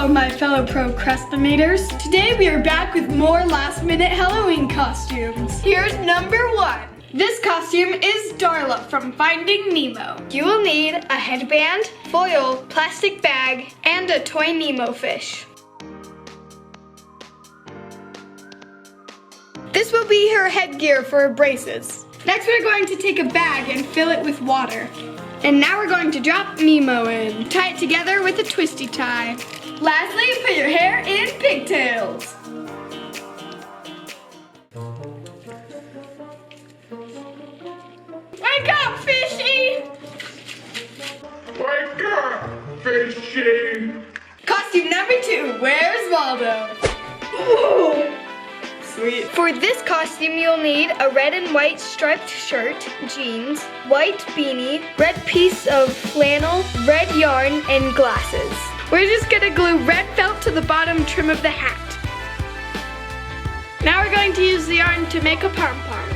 Hello, my fellow procrastinators. Today we are back with more last-minute Halloween costumes. Here's number 1. This costume is Darla from Finding Nemo. You will need a headband, foil, plastic bag, and a toy Nemo fish. This will be her headgear for her braces. Next we're going to take a bag and fill it with water. And now we're going to drop Nemo in. Tie it together with a twisty tie. Lastly, put your hair in pigtails. Wake up, fishy! Wake up, fishy! Costume number 2, where's Waldo? Ooh. Sweet. For this costume, you'll need a red and white striped shirt, jeans, white beanie, red piece of flannel, red yarn, and glasses. We're just gonna glue red felt to the bottom trim of the hat. Now we're going to use the yarn to make a pom-pom.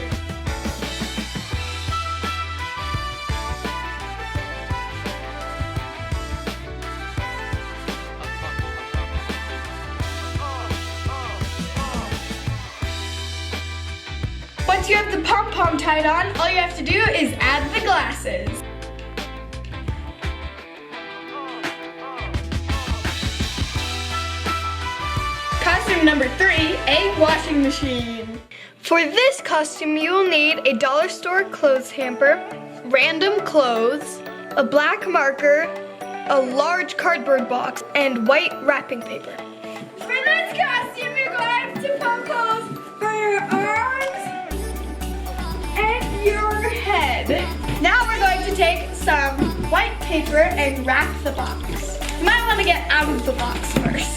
Once you have the pom-pom tied on, all you have to do is add the glasses. Costume number 3, a washing machine. For this costume, you will need a dollar store clothes hamper, random clothes, a black marker, a large cardboard box, and white wrapping paper. For this costume, you're going to pom-poms for your arms and your head. Now we're going to take some white paper and wrap the box. You might want to get out of the box first.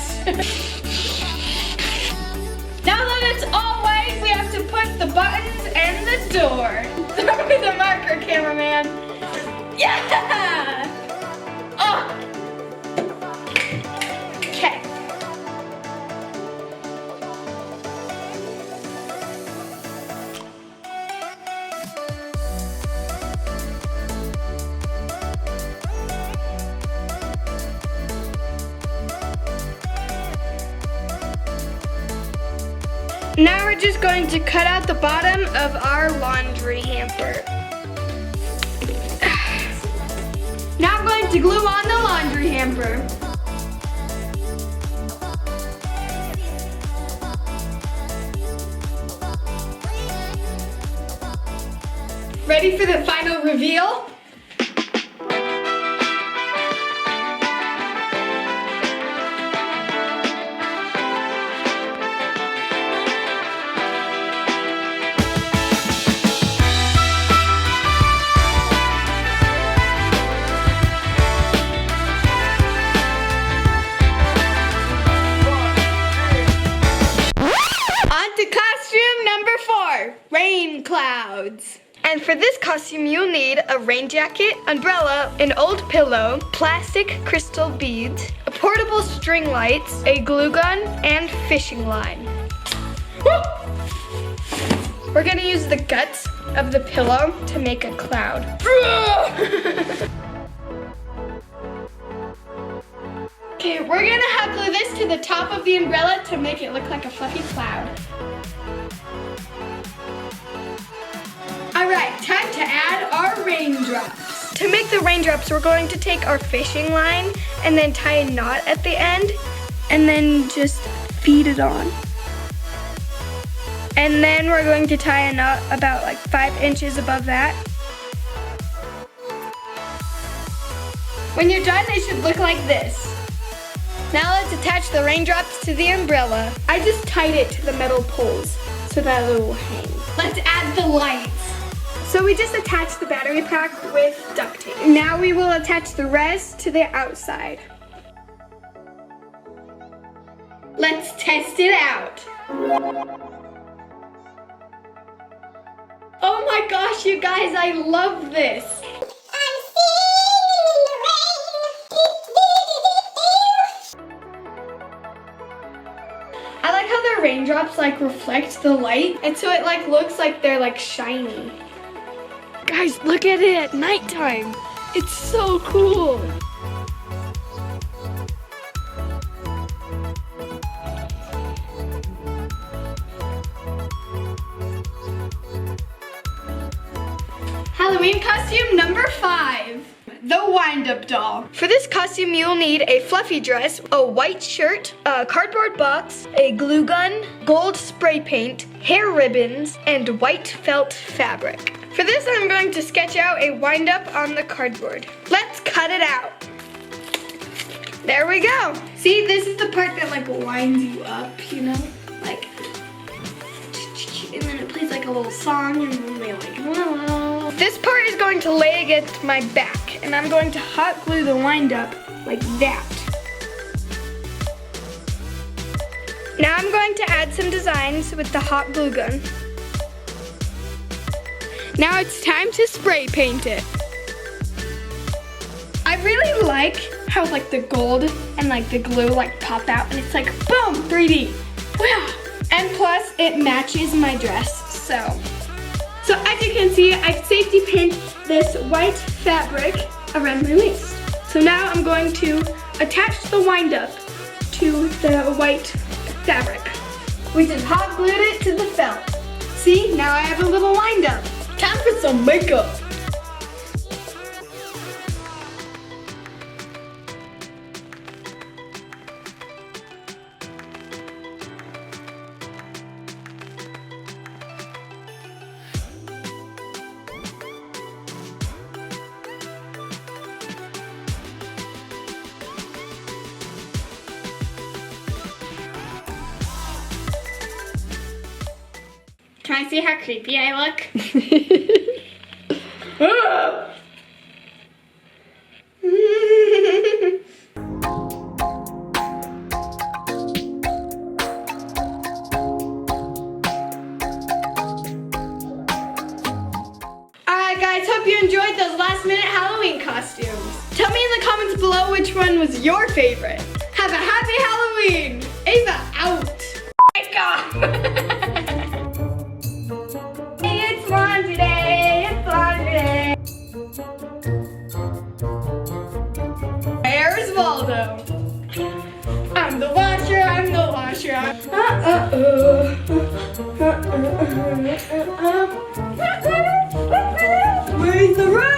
Now that it's all white, we have to put the buttons and the door. Throw me the marker, cameraman. Yeah! Oh! Okay. Now we're just going to cut out the bottom of our laundry hamper. Now I'm going to glue on the laundry hamper. Ready for the final reveal? Rain clouds. And for this costume, you'll need a rain jacket, umbrella, an old pillow, plastic crystal beads, a portable string lights, a glue gun, and fishing line. Woo! We're gonna use the guts of the pillow to make a cloud. Okay, we're gonna hot glue this to the top of the umbrella to make it look like a fluffy cloud. Alright, time to add our raindrops. To make the raindrops, we're going to take our fishing line and then tie a knot at the end and then just feed it on. And then we're going to tie a knot about like 5 inches above that. When you're done, it should look like this. Now let's attach the raindrops to the umbrella. I just tied it to the metal poles so that it will hang. Let's add the lights. So we just attached the battery pack with duct tape. Now we will attach the rest to the outside. Let's test it out. Oh my gosh, you guys, I love this. I'm singing in the rain. I like how the raindrops like reflect the light, and so it like looks like they're like shiny. Guys, look at it at nighttime. It's so cool. Halloween costume number 5. The wind-up doll. For this costume, you'll need a fluffy dress, a white shirt, a cardboard box, a glue gun, gold spray paint, hair ribbons, and white felt fabric. For this, I'm going to sketch out a wind-up on the cardboard. Let's cut it out. There we go. See, this is the part that like winds you up, you know? Like, and then it plays like a little song, and then they like, whoa. This part is going to lay against my back, and I'm going to hot glue the wind up like that. Now I'm going to add some designs with the hot glue gun. Now it's time to spray paint it. I really like how like the gold and like the glue like pop out, and it's like boom, 3D. Wow. And plus it matches my dress, so as you can see, I've safety pinned this white fabric around my waist. So now I'm going to attach the wind up to the white fabric. We just hot glued it to the felt. See, now I have a little wind up. Time for some makeup. Can I see how creepy I look? Alright guys, hope you enjoyed those last minute Halloween costumes. Tell me in the comments below which one was your favorite. Have a happy Halloween! Ava out! Oh my god! It's laundry day, it's laundry day. Where's Waldo? I'm the washer, I'm the washer. Where's the rug?